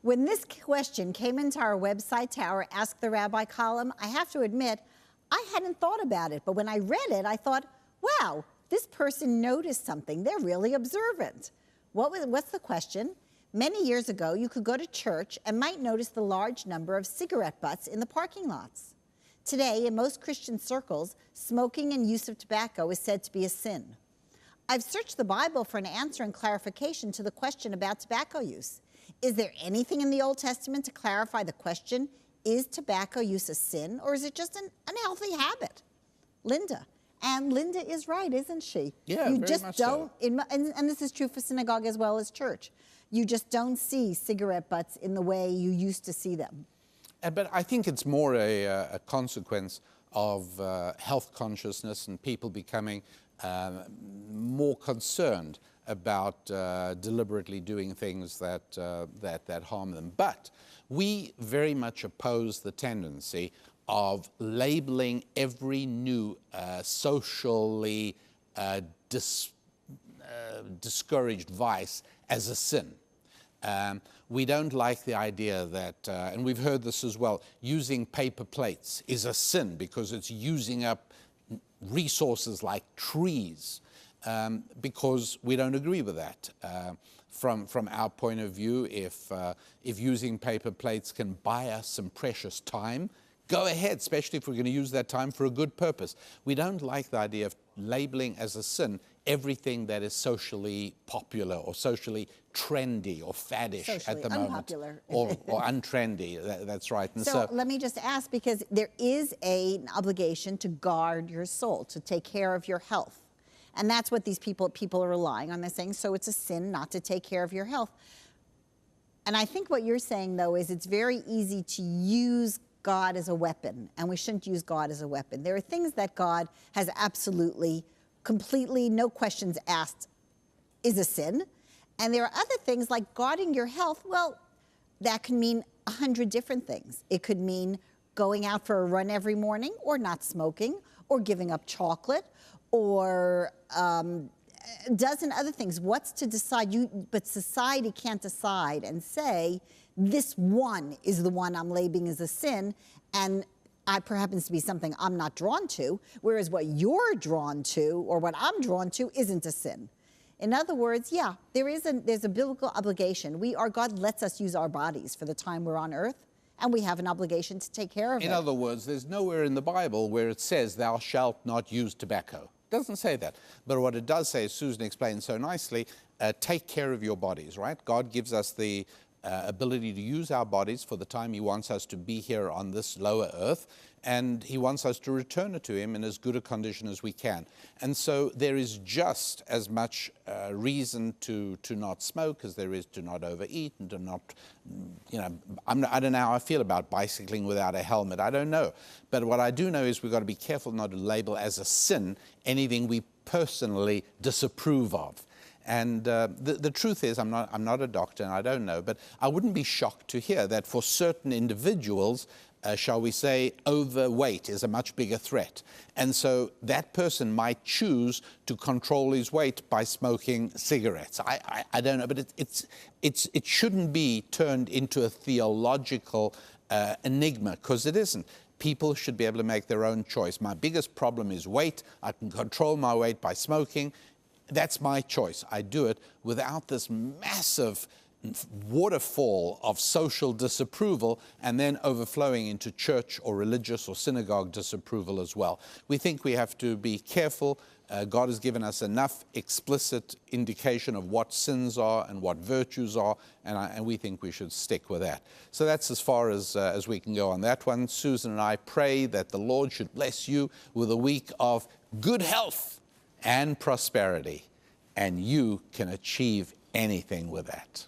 When this question came into our website, to our Ask the Rabbi column, I have to admit, I hadn't thought about it. But when I read it, I thought, wow, this person noticed something. They're really observant. What's the question? Many years ago, you could go to church and might notice the large number of cigarette butts in the parking lots. Today, in most Christian circles, smoking and use of tobacco is said to be a sin. I've searched the Bible for an answer and clarification to the question about tobacco use. Is there anything in the Old Testament to clarify the question, is tobacco use a sin, or is it just an unhealthy habit? Linda. And Linda is right, isn't she? Yeah, you very just much don't, so. and this is true for synagogue as well as church. You just don't see cigarette butts in the way you used to see them. But I think it's more a consequence of health consciousness and people becoming more concerned about deliberately doing things that harm them. But we very much oppose the tendency of labeling every new socially discouraged vice as a sin. We don't like the idea that, and we've heard this as well, using paper plates is a sin because it's using up resources like trees, because we don't agree with that. From our point of view, if using paper plates can buy us some precious time, go ahead, especially if we're going to use that time for a good purpose. We don't like the idea of labeling as a sin everything that is socially popular or socially trendy or faddish at the moment. Unpopular. Or untrendy, that's right. And so let me just ask, because there is an obligation to guard your soul, to take care of your health. And that's what these people are relying on. They're saying, so it's a sin not to take care of your health. And I think what you're saying, though, is it's very easy to use God as a weapon, and we shouldn't use God as a weapon. There are things that God has absolutely, completely, no questions asked, is a sin. And there are other things like guarding your health. Well, that can mean 100 different things. It could mean going out for a run every morning, or not smoking, or giving up chocolate, or a dozen other things. What's to decide? But society can't decide and say, this one is the one I'm labeling as a sin, and it happens to be something I'm not drawn to, whereas what you're drawn to, or what I'm drawn to, isn't a sin. In other words, yeah, there's a biblical obligation. God lets us use our bodies for the time we're on earth, and we have an obligation to take care of it. In other words, there's nowhere in the Bible where it says, thou shalt not use tobacco. It doesn't say that. But what it does say, as Susan explained so nicely, take care of your bodies, right? God gives us the ability to use our bodies for the time He wants us to be here on this lower earth, and He wants us to return it to Him in as good a condition as we can. And so there is just as much reason to not smoke as there is to not overeat and to not, I don't know how I feel about bicycling without a helmet. I don't know. But what I do know is we've got to be careful not to label as a sin anything we personally disapprove of. And the truth is, I'm not a doctor and I don't know, but I wouldn't be shocked to hear that for certain individuals, shall we say, overweight is a much bigger threat. And so that person might choose to control his weight by smoking cigarettes. I don't know, but it shouldn't be turned into a theological enigma, because it isn't. People should be able to make their own choice. My biggest problem is weight. I can control my weight by smoking. That's my choice. I do it without this massive waterfall of social disapproval and then overflowing into church or religious or synagogue disapproval as well. We think we have to be careful. God has given us enough explicit indication of what sins are and what virtues are, and we think we should stick with that. So that's as far as we can go on that one. Susan and I pray that the Lord should bless you with a week of good health and prosperity, and you can achieve anything with that.